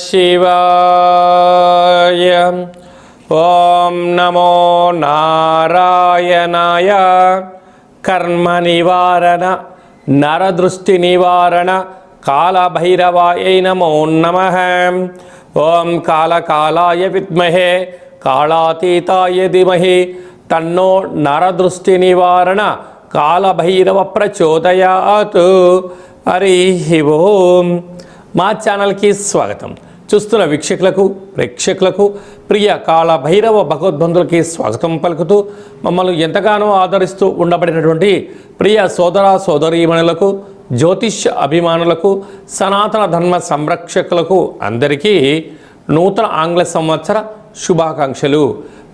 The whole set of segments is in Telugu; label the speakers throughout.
Speaker 1: శివాయ. ఓం నమో నారాయణాయ. కర్మ నివారణ నరదృష్టి నివారణ కాళభైరవాయ నమో నమః. ఓం కాళకాలాయ విద్మహే కాళాతీతాయ ధీమహి తన్నో నరదృష్టి నివారణ కాళభైరవ ప్రచోదయాత్. హరి ఓం. మా ఛానల్కి స్వాగతం. చూస్తున్న వీక్షకులకు ప్రేక్షకులకు ప్రియ కాళభైరవ భగవద్బంధులకి స్వాగతం పలుకుతూ మమ్మల్ని ఎంతగానో ఆదరిస్తూ ఉండబడినటువంటి ప్రియ సోదర సోదరీమణులకు, జ్యోతిష్య అభిమానులకు, సనాతన ధర్మ సంరక్షకులకు అందరికీ నూతన ఆంగ్ల సంవత్సర శుభాకాంక్షలు.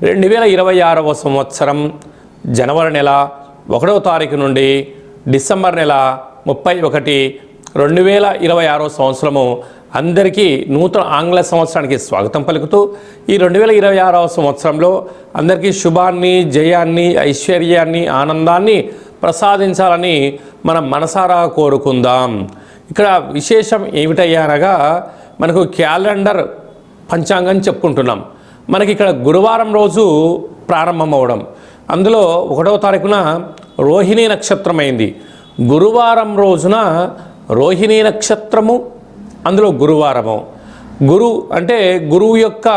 Speaker 1: 2026వ సంవత్సరం జనవరి నెల 1వ తారీఖు నుండి డిసెంబర్ నెల 31, 2026వ సంవత్సరము అందరికీ నూతన ఆంగ్ల సంవత్సరానికి స్వాగతం పలుకుతూ ఈ 2026వ సంవత్సరంలో అందరికీ శుభాన్ని, జయాన్ని, ఐశ్వర్యాన్ని, ఆనందాన్ని ప్రసాదించాలని మనం మనసారా కోరుకుందాం. ఇక్కడ విశేషం ఏమిటయ్యానగా మనకు క్యాలెండర్ పంచాంగం చెప్పుకుంటున్నాం. మనకి ఇక్కడ గురువారం రోజు ప్రారంభమవడం, అందులో 1వ తారీఖున రోహిణీ నక్షత్రం అయింది. గురువారం రోజున రోహిణీ నక్షత్రము, అందులో గురువారము. గురు అంటే గురువు యొక్క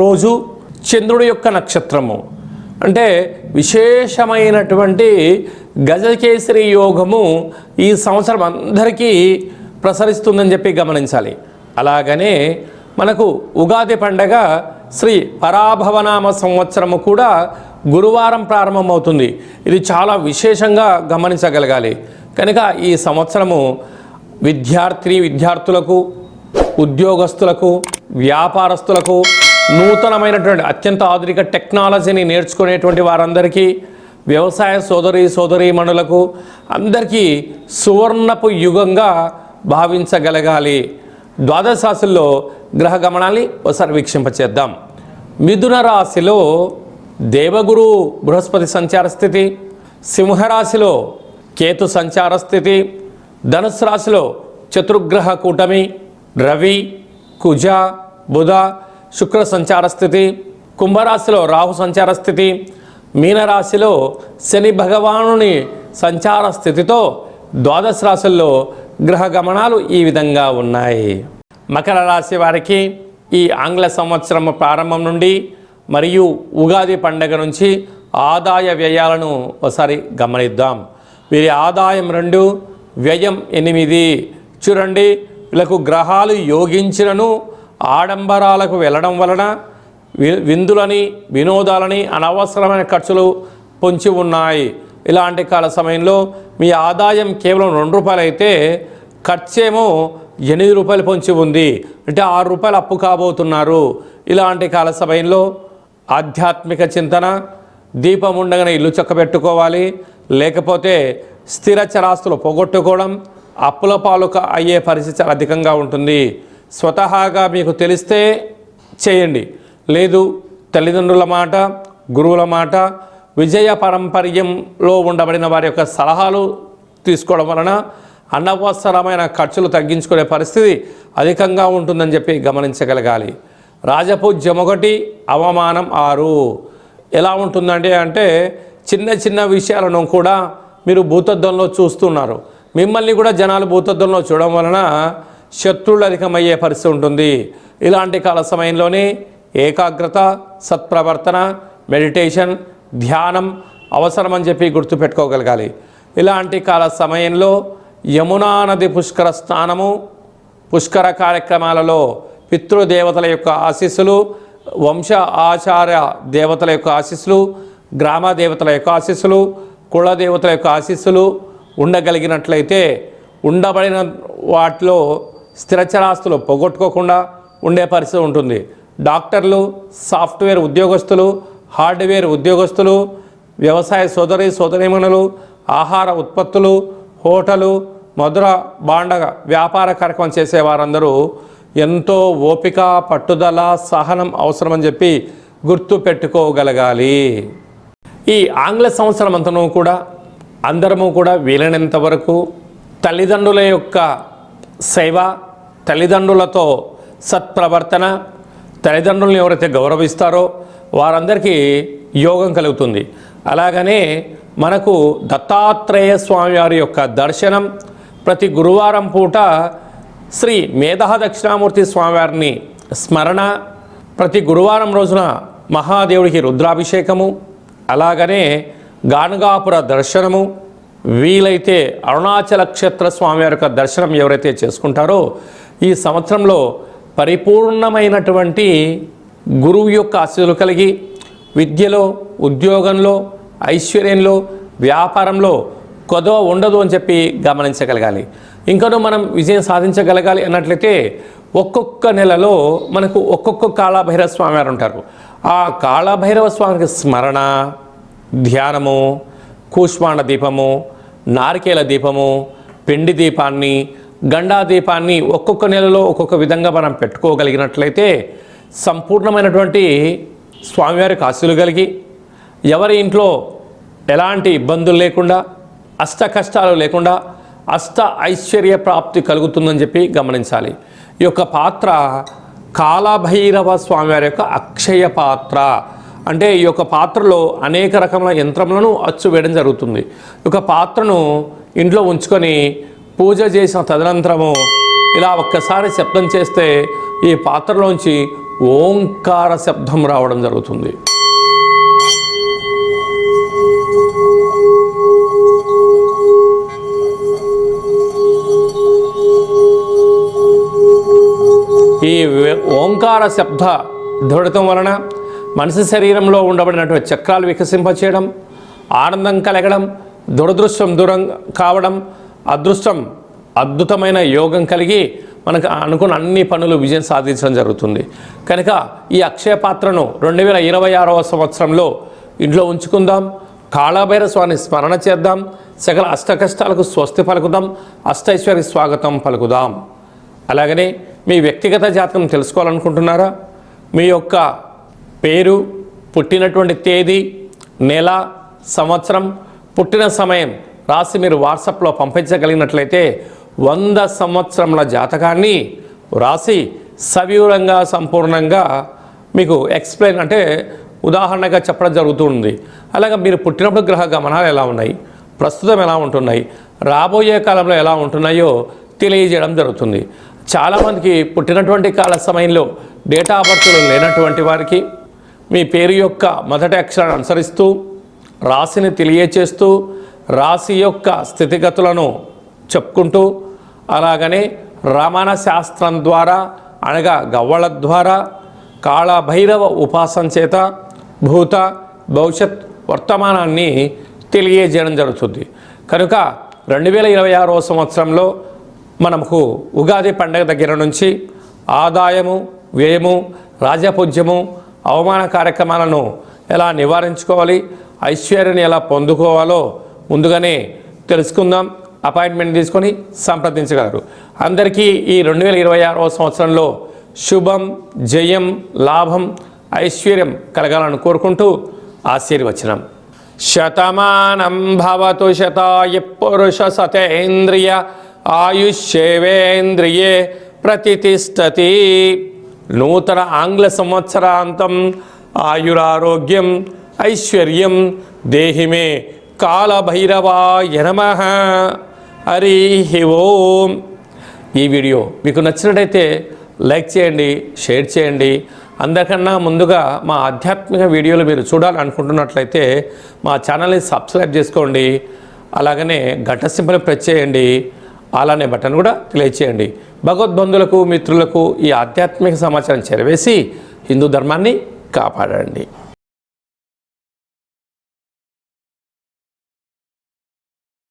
Speaker 1: రోజు, చంద్రుడి యొక్క నక్షత్రము. అంటే విశేషమైనటువంటి గజకేసరి యోగము ఈ సంవత్సరం అందరికీ ప్రసరిస్తుందని చెప్పి గమనించాలి. అలాగనే మనకు ఉగాది పండగ శ్రీ పరాభవనామ సంవత్సరము కూడా గురువారం ప్రారంభమవుతుంది. ఇది చాలా విశేషంగా గమనించగలగాలి. కనుక ఈ సంవత్సరము విద్యార్థులకు, ఉద్యోగస్తులకు, వ్యాపారస్తులకు, నూతనమైనటువంటి అత్యంత ఆధునిక టెక్నాలజీని నేర్చుకునేటువంటి వారందరికీ, వ్యవసాయ సోదరీమణులకు అందరికీ సువర్ణపు యుగంగా భావించగలగాలి. ద్వాదశ రాశుల్లో గ్రహ గమనాన్ని ఒకసారి వీక్షింపచేద్దాం. మిథున రాశిలో దేవగురు బృహస్పతి సంచార స్థితి, సింహరాశిలో కేతు సంచార స్థితి, ధనుసు రాశిలో చతుర్గ్రహ కూటమి రవి, కుజ, బుధ, శుక్ర సంచార స్థితి, కుంభరాశిలో రాహు సంచార స్థితి, మీనరాశిలో శని భగవానుని సంచార స్థితితో ద్వాదశ రాశుల్లో గ్రహ గమనాలు ఈ విధంగా ఉన్నాయి. మకర రాశి వారికి ఈ ఆంగ్ల సంవత్సరం ప్రారంభం నుండి మరియు ఉగాది పండగ నుంచి ఆదాయ వ్యయాలను ఒకసారి గమనిద్దాం. వీరి ఆదాయం 2, వ్యయం 8. చూడండి, వీళ్ళకు గ్రహాలు యోగించినను ఆడంబరాలకు వెళ్ళడం వలన విందులని, వినోదాలని, అనవసరమైన ఖర్చులు పొంచి ఉన్నాయి. ఇలాంటి కాల సమయంలో మీ ఆదాయం కేవలం ₹2 అయితే ఖర్చేమో ₹8 పొంచి ఉంది. అంటే ₹6 అప్పు కాబోతున్నారు. ఇలాంటి కాల సమయంలో ఆధ్యాత్మిక చింతన, దీపం ఉండగానే ఇల్లు చక్కబెట్టుకోవాలి. లేకపోతే స్థిర చరాస్తులు పోగొట్టుకోవడం, అప్పుల పాలు అయ్యే పరిస్థితి చాలా అధికంగా ఉంటుంది. స్వతహాగా మీకు తెలిస్తే చేయండి, లేదు తల్లిదండ్రుల మాట, గురువుల మాట, విజయ పారంపర్యంలో ఉండబడిన వారి యొక్క సలహాలు తీసుకోవడం వలన అనవసరమైన ఖర్చులు తగ్గించుకునే పరిస్థితి అధికంగా ఉంటుందని చెప్పి గమనించగలగాలి. రాజపూజ్యం 1, అవమానం 6. ఎలా ఉంటుందండి అంటే చిన్న చిన్న విషయాలను కూడా మీరు భూతద్దంలో చూస్తున్నారు. మిమ్మల్ని కూడా జనాలు భూతద్దంలో చూడడం వలన శత్రువులు అధికమయ్యే పరిస్థితి ఉంటుంది. ఇలాంటి కాల సమయంలోనే ఏకాగ్రత, సత్ప్రవర్తన, మెడిటేషన్, ధ్యానం అవసరమని చెప్పి గుర్తుపెట్టుకోగలగాలి. ఇలాంటి కాల సమయంలో యమునా నది పుష్కర స్నానము, పుష్కర కార్యక్రమాలలో పితృదేవతల యొక్క ఆశీస్సులు, వంశ ఆచార్య దేవతల యొక్క ఆశీస్సులు, గ్రామ దేవతల యొక్క ఆశీస్సులు, కులదేవతల యొక్క ఆశీస్సులు ఉండగలిగినట్లయితే ఉండబడిన వాటిలో స్థిరచరాస్తులు పోగొట్టుకోకుండా ఉండే పరిస్థితి ఉంటుంది. డాక్టర్లు, సాఫ్ట్వేర్ ఉద్యోగస్తులు, హార్డ్వేర్ ఉద్యోగస్తులు, వ్యవసాయ సోదరీమణులు, ఆహార ఉత్పత్తులు, హోటలు, మధుర భాండ వ్యాపార కార్యక్రమం చేసేవారందరూ ఎంతో ఓపిక, పట్టుదల, సహనం అవసరమని చెప్పి గుర్తు పెట్టుకోగలగాలి. ఈ ఆంగ్ల సంవత్సరం అంతను కూడా అందరము కూడా వీలైనంత వరకు తల్లిదండ్రుల యొక్క సేవ, తల్లిదండ్రులతో సత్ప్రవర్తన, తల్లిదండ్రులను ఎవరైతే గౌరవిస్తారో వారందరికీ యోగం కలుగుతుంది. అలాగనే మనకు దత్తాత్రేయ స్వామి వారి యొక్క దర్శనం, ప్రతి గురువారం పూట శ్రీ మేధా దక్షిణామూర్తి స్వామివారిని స్మరణ, ప్రతి గురువారం రోజున మహాదేవుడికి రుద్రాభిషేకము, అలాగనే గాణగాపుర దర్శనము, వీలైతే అరుణాచల క్షేత్ర స్వామివారి యొక్క దర్శనం ఎవరైతే చేసుకుంటారో ఈ సంవత్సరంలో పరిపూర్ణమైనటువంటి గురువు యొక్క ఆశీస్సులు కలిగి విద్యలో, ఉద్యోగంలో, ఐశ్వర్యంలో, వ్యాపారంలో కొదవ ఉండదు అని చెప్పి గమనించగలగాలి. ఇంకనూ మనం విజయం సాధించగలగాలి అన్నట్లయితే ఒక్కొక్క నెలలో మనకు ఒక్కొక్క కాళభైరవ స్వామి వారు ఉంటారు. ఆ కాళభైరవ స్వామికి స్మరణ, ధ్యానము, కూష్మాండ దీపము, నారికేల దీపము, పిండి దీపాన్ని, గండా దీపాన్ని ఒక్కొక్క నెలలో ఒక్కొక్క విధంగా మనం పెట్టుకోగలిగినట్లయితే సంపూర్ణమైనటువంటి స్వామివారికి ఆశీస్సులు కలిగి ఎవరి ఇంట్లో ఎలాంటి ఇబ్బందులు లేకుండా, అష్ట కష్టాలు లేకుండా అష్ట ఐశ్వర్య ప్రాప్తి కలుగుతుందని చెప్పి గమనించాలి. ఈ యొక్క పాత్ర కాళభైరవ స్వామివారి యొక్క అక్షయ పాత్ర. అంటే ఈ యొక్క పాత్రలో అనేక రకముల యంత్రములను అచ్చు వేయడం జరుగుతుంది. ఈ యొక్క పాత్రను ఇంట్లో ఉంచుకొని పూజ చేసిన తదనంతరము ఇలా ఒక్కసారి శబ్దం చేస్తే ఈ పాత్రలోంచి ఓంకార శబ్దం రావడం జరుగుతుంది. ఈ ఓంకార శబ్ద ధ్వనితం వలన మనిషి శరీరంలో ఉండబడినటువంటి చక్రాలు వికసింపచేయడం, ఆనందం కలగడం, దురదృష్టం దూరం కావడం, అదృష్టం అద్భుతమైన యోగం కలిగి మనకు అనుకున్న అన్ని పనులు విజయం సాధించడం జరుగుతుంది. కనుక ఈ అక్షయ పాత్రను 2026వ సంవత్సరంలో ఇంట్లో ఉంచుకుందాం. కాళభైరవ స్వామిని స్మరణ చేద్దాం. సకల అష్ట కష్టాలకు స్వస్తి పలుకుదాం. అష్టైశ్వర్య స్వాగతం పలుకుదాం. అలాగనే మీ వ్యక్తిగత జాతకం తెలుసుకోవాలనుకుంటున్నారా? మీ యొక్క పేరు, పుట్టినటువంటి తేదీ, నెల, సంవత్సరం, పుట్టిన సమయం రాసి మీరు వాట్సాప్లో పంపించగలిగినట్లయితే 100 సంవత్సరముల జాతకాన్ని రాసి సవివరంగా సంపూర్ణంగా మీకు ఎక్స్ప్లెయిన్ అంటే ఉదాహరణగా చెప్పడం జరుగుతుంది. అలాగే మీరు పుట్టినప్పుడు గ్రహ గమనాలు ఎలా ఉన్నాయి, ప్రస్తుతం ఎలా ఉంటున్నాయి, రాబోయే కాలంలో ఎలా ఉంటున్నాయో తెలియజేయడం జరుగుతుంది. చాలామందికి పుట్టినటువంటి కాల సమయంలో డేటా ఆఫ్ బర్త్లు లేనటువంటి వారికి మీ పేరు యొక్క మొదటి అక్షరాన్ని అనుసరిస్తూ రాశిని తెలియచేస్తూ రాశి యొక్క స్థితిగతులను చెప్పుకుంటూ అలాగనే రమణ శాస్త్రం ద్వారా అనగా గవ్వళ ద్వారా కాళభైరవ ఉపాసన చేత భూత భవిష్యత్ వర్తమానాన్ని తెలియజేయడం జరుగుతుంది. కనుక 2026వ సంవత్సరంలో మనకు ఉగాది పండుగ దగ్గర నుంచి ఆదాయము, వ్యయము, రాజపూజ్యము, అవమాన కార్యక్రమాలను ఎలా నివారించుకోవాలి, ఐశ్వర్యాన్ని ఎలా పొందుకోవాలో ముందుగానే తెలుసుకుందాం. అపాయింట్మెంట్ తీసుకొని సంప్రదించగలరు. అందరికీ ఈ 2026వ సంవత్సరంలో శుభం, జయం, లాభం, ఐశ్వర్యం కలగాలని కోరుకుంటూ ఆశీర్వచనం. శతమానం భవతు శతాయ పురుష సతేంద్రియ ఆయుష్యేవేంద్రియే ప్రతిష్టతి. నూతన ఆంగ్ల సంవత్సరాంతం ఆయురారోగ్యం ఐశ్వర్యం దేహిమే కాళభైరవాయ నమః. హరి ఓం. ఈ వీడియో మీకు నచ్చినట్టయితే లైక్ చేయండి, షేర్ చేయండి. అందరికన్నా ముందుగా మా ఆధ్యాత్మిక వీడియోలు మీరు చూడాలనుకుంటున్నట్లయితే మా ఛానల్ని సబ్స్క్రైబ్ చేసుకోండి. అలాగనే గంట సింబల్ ప్రెస్ చేయండి. అలానే బటన్ కూడా తెలియచేయండి. భగవద్బంధులకు, మిత్రులకు ఈ ఆధ్యాత్మిక సమాచారం చేరవేసి హిందూ ధర్మాన్ని కాపాడండి.